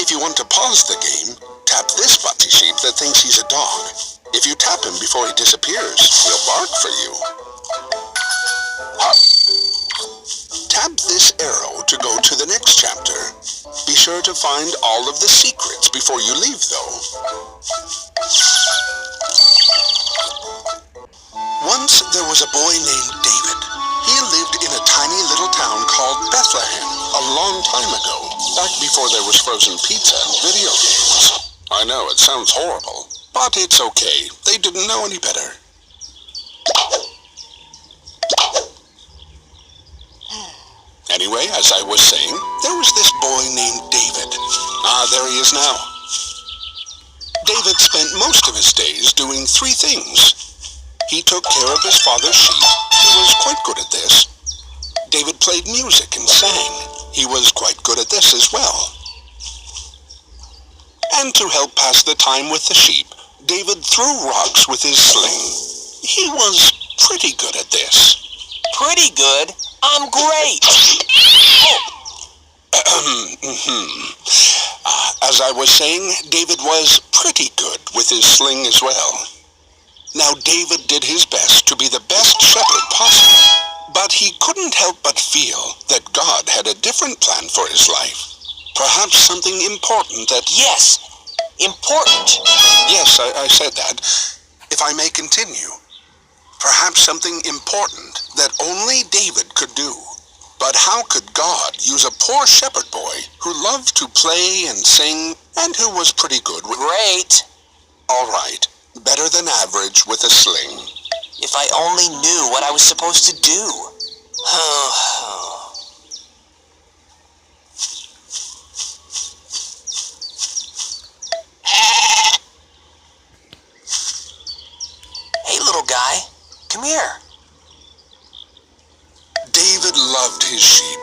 If you want to pause the game, tap this bumpy sheep that thinks he's a dog. If you tap him before he disappears, he'll bark for you. Tap this arrow to go to the next chapter. Be sure to find all of the secrets before you leave, though. Once there was a boy named David. He lived in a tiny little town called Bethlehem a long time ago, back before there was frozen pizza and video games. I know, it sounds horrible, but it's okay. They didn't know any better. Anyway, as I was saying, there was this boy named David. There he is now. David spent most of his days doing three things. He took care of his father's sheep. He was quite good at this. David played music and sang. He was quite good at this as well. And to help pass the time with the sheep, David threw rocks with his sling. He was pretty good at this. Pretty good? I'm great! As I was saying, David was pretty good with his sling as well. Now, David did his best to be the best shepherd possible, but he couldn't help but feel that God had a different plan for his life. Perhaps something important that... Yes, important. Yes, I said that. If I may continue. Perhaps something important that only David could do. But how could God use a poor shepherd boy who loved to play and sing and who was pretty good with... Great. All right. Better than average with a sling. If I only knew what I was supposed to do. Hey, little guy. Come here. David loved his sheep,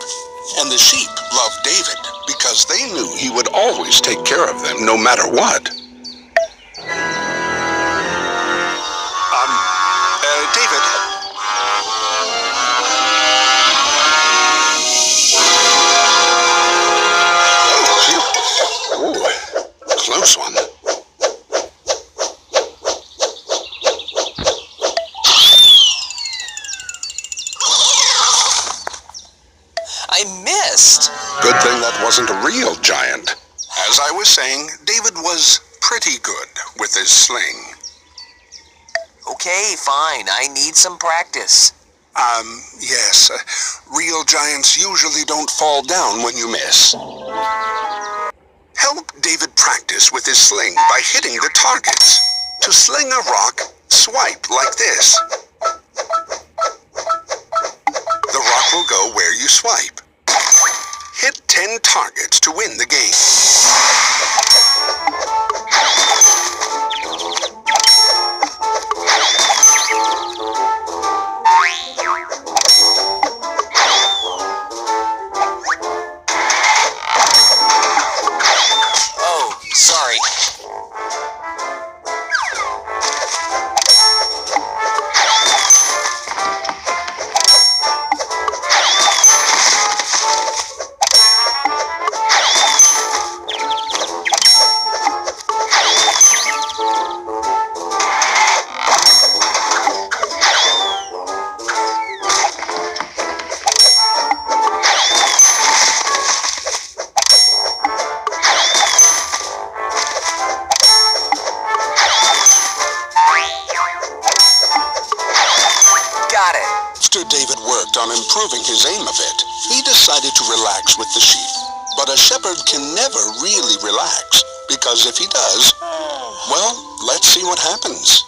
and the sheep loved David because they knew he would always take care of them no matter what. David. Oh, close one. I missed. Good thing that wasn't a real giant. As I was saying, David was pretty good with his sling. Okay, fine. I need some practice. Yes. Real giants usually don't fall down when you miss. Help David practice with his sling by hitting the targets. To sling a rock, swipe like this. The rock will go where you swipe. Hit 10 targets to win the game. Sorry. After David worked on improving his aim a bit, he decided to relax with the sheep. But a shepherd can never really relax, because if he does, well, let's see what happens.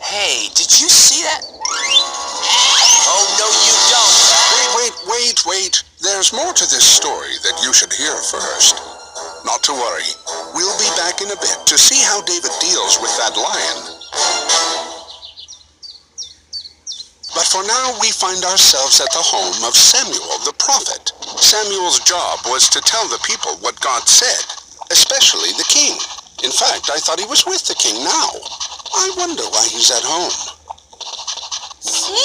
Hey, did you see that? Oh, no, you don't. Wait. There's more to this story that you should hear first. Not to worry. We'll be back in a bit to see how David deals with that lion. But for now, we find ourselves at the home of Samuel the prophet. Samuel's job was to tell the people what God said, especially the king. In fact, I thought he was with the king now. I wonder why he's at home. Samuel!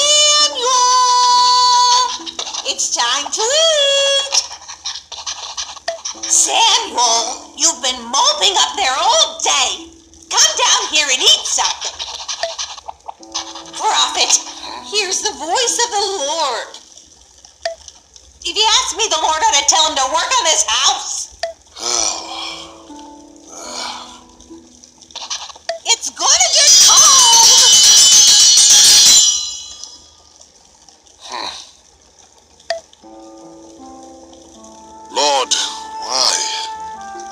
It's time to eat! Samuel, you've been moping up there all day. Come down here and eat something. Prophet, here's the voice of the Lord. If you ask me, the Lord ought to tell him to work on his house. It's gonna get cold. Lord, why?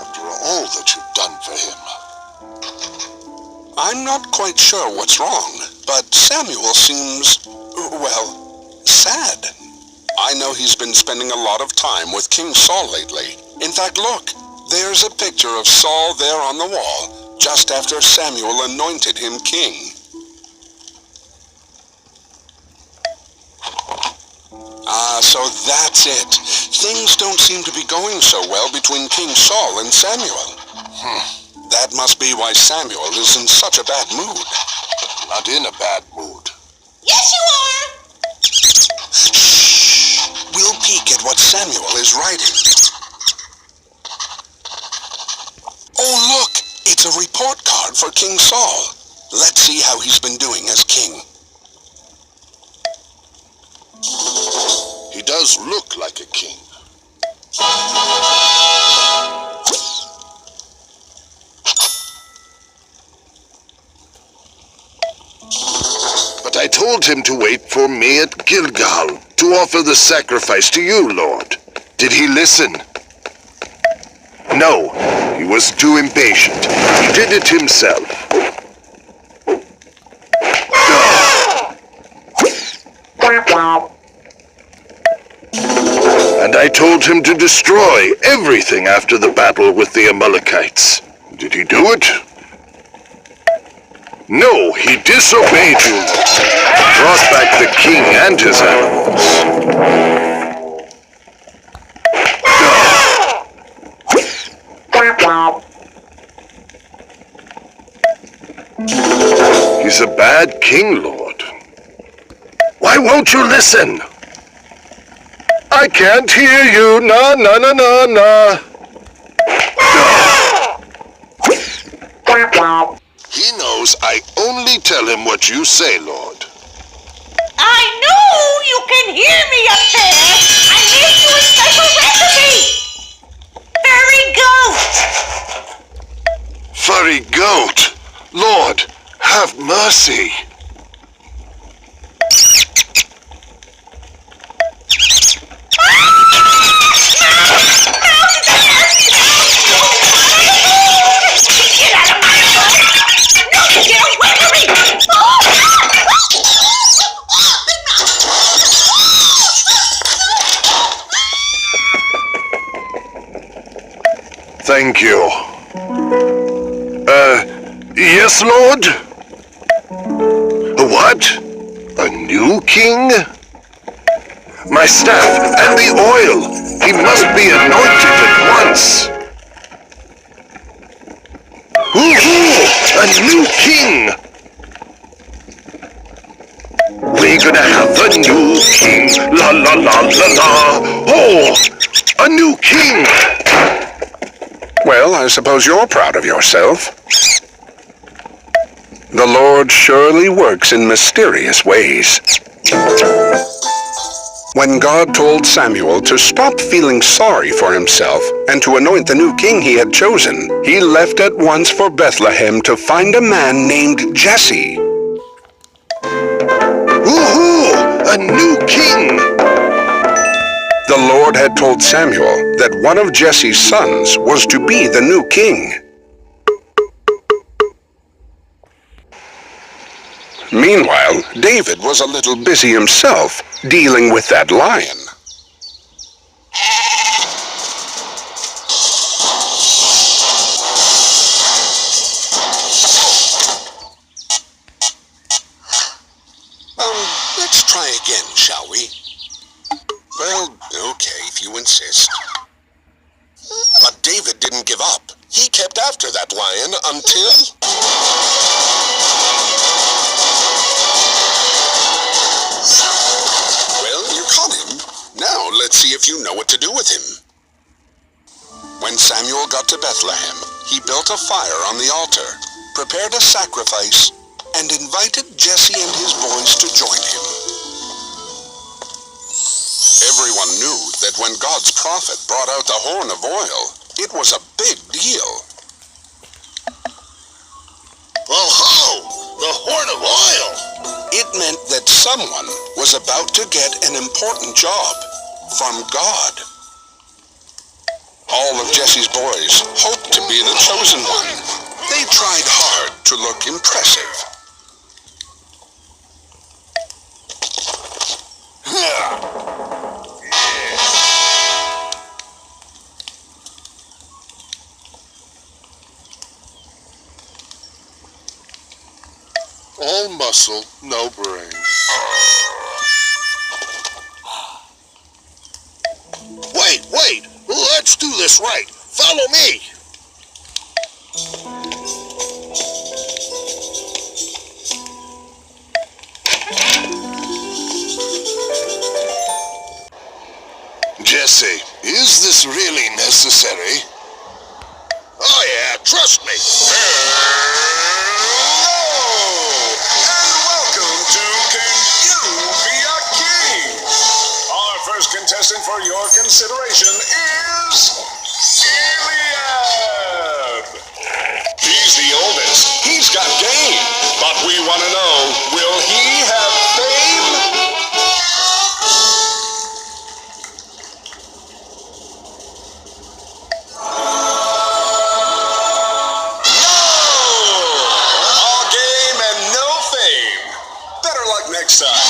After all that you've done for him. I'm not quite sure what's wrong, but Samuel seems, well, sad. I know he's been spending a lot of time with King Saul lately. In fact, look, there's a picture of Saul there on the wall, just after Samuel anointed him king. So that's it. Things don't seem to be going so well between King Saul and Samuel. That must be why Samuel is in such a bad mood. Not in a bad mood. Yes, you are. Shh! We'll peek at what Samuel is writing. Oh, look! It's a report card for King Saul. Let's see how he's been doing as king. He does look like a king. But I told him to wait for me at Gilgal to offer the sacrifice to you, Lord. Did he listen? No, he was too impatient. He did it himself. And I told him to destroy everything after the battle with the Amalekites. Did he do it? No, he disobeyed you. Brought back the king and his animals. He's a bad king, Lord. Why won't you listen? I can't hear you. Na, na, na, na, na. He knows I only tell him what you say, Lord. I know you can hear me up there. I made you a special recipe. Furry goat. Furry goat. Lord, have mercy. Thank you. Yes, Lord? What? A new king? My staff and the oil. He must be anointed at once. Woohoo! A new king! We're gonna have a new king. La la la la la. Oh! A new king! Well, I suppose you're proud of yourself. The Lord surely works in mysterious ways. When God told Samuel to stop feeling sorry for himself and to anoint the new king he had chosen, he left at once for Bethlehem to find a man named Jesse. Woohoo! A new king! The Lord had told Samuel that one of Jesse's sons was to be the new king. Meanwhile, David was a little busy himself, dealing with that lion. Let's you insist. But David didn't give up. He kept after that lion until... Well, you caught him. Now let's see if you know what to do with him. When Samuel got to Bethlehem, he built a fire on the altar, prepared a sacrifice, and invited Jesse and his boys to join him. Everyone knew that when God's prophet brought out the horn of oil, it was a big deal. Oh ho! The horn of oil! It meant that someone was about to get an important job from God. All of Jesse's boys hoped to be the chosen one. They tried hard to look impressive. All muscle, no brain. Wait! Let's do this right. Follow me. Jesse, is this really necessary? Oh yeah, trust me. Contestant for your consideration is Goliad. He's the oldest. He's got game. But we want to know, will he have fame? No! All game and no fame. Better luck next time.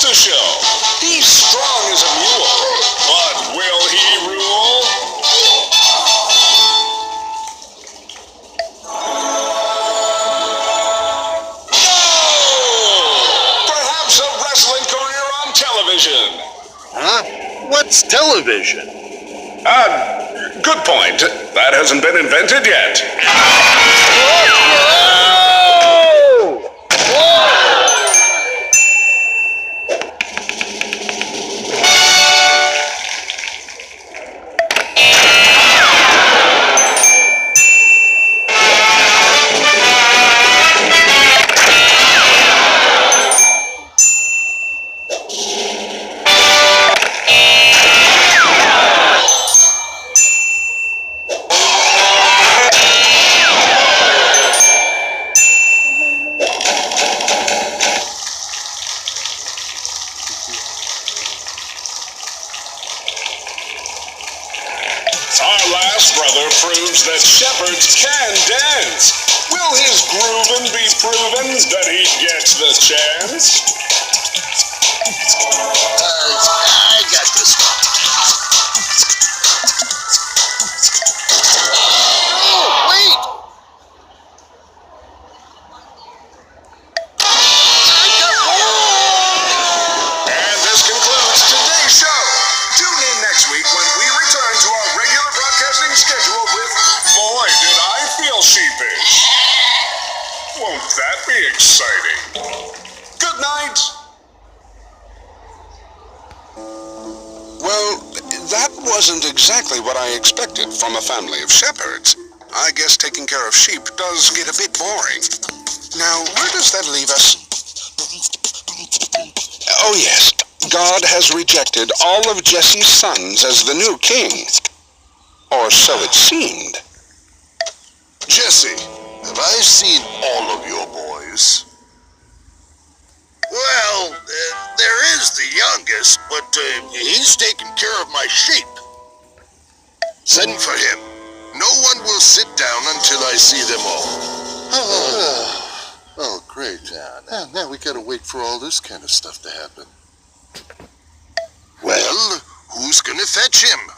To show. He's strong as a mule, but will he rule? No! Perhaps a wrestling career on television. Huh? What's television? Good point. That hasn't been invented yet. Our last brother proves that shepherds can dance. Will his groovin' be proven that he gets the chance? I got this one. Oh, wait! And this concludes today's show. Tune in next week when we return to our regular broadcasting schedule with Boy, Did I Feel Sheepish. Won't that be exciting? Good night. Well, that wasn't exactly what I expected from a family of shepherds. I guess taking care of sheep does get a bit boring. Now, where does that leave us? Oh yes, God has rejected all of Jesse's sons as the new king. Or so it seemed. Jesse, have I seen all of your boys? Well, there is the youngest, but he's taking care of my sheep. Send for him. No one will sit down until I see them all. Oh, great. Now we gotta wait for all this kind of stuff to happen. Well, who's gonna fetch him?